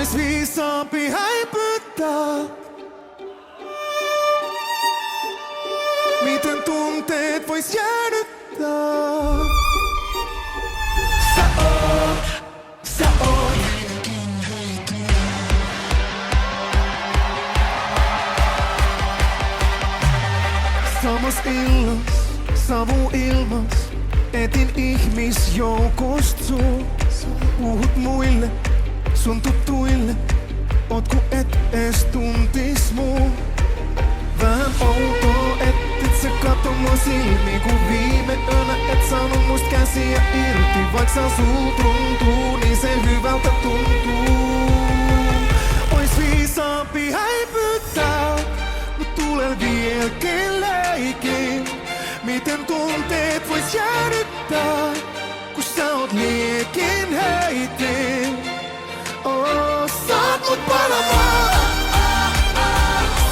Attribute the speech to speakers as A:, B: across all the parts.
A: Ois viisaampi häipyttää, miten tunteet vois jäädyttää. Sä oot samas illas, savu ilmas, etin ihmisjoukost suu. Puhut muille, sun tuttuille, oot ku et ees tuntis muu. Vähän outoa, et sä kato mua silmiin, ku viime yönä et saanut muist käsiä irti. Vaik sä sul tuntuu, niin se hyvältä tuntuu. Ois viisaampi häipyttää, mut tulee vieläkin leikin. Miten tunteet vois jäädyttää, kun sä oot liekin heitin. Oh, saat mut palamaan.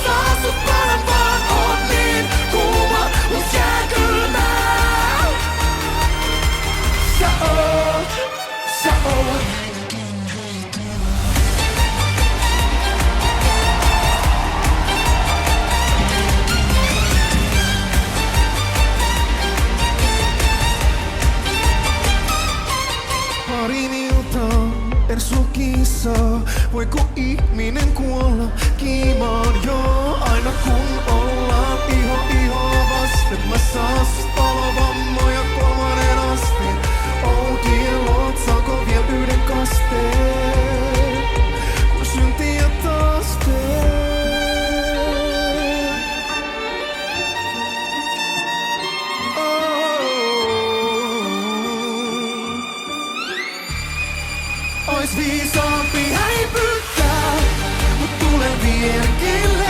A: Saa sut palamaan, oot niin kuuma, mut jää kylmää. Sä oot. Parin iltaa sul kisaa, voiko ihminen kuolla kiimaan joo? Aina kun ollaan iho vasten, mä saan sut palovammoja kolmannen asteen. Oh dear Lord, saanko vielä yhden kasteen, kun syntiä taas teen? Ois viisaampi häipyttää, mut tulee vieläkin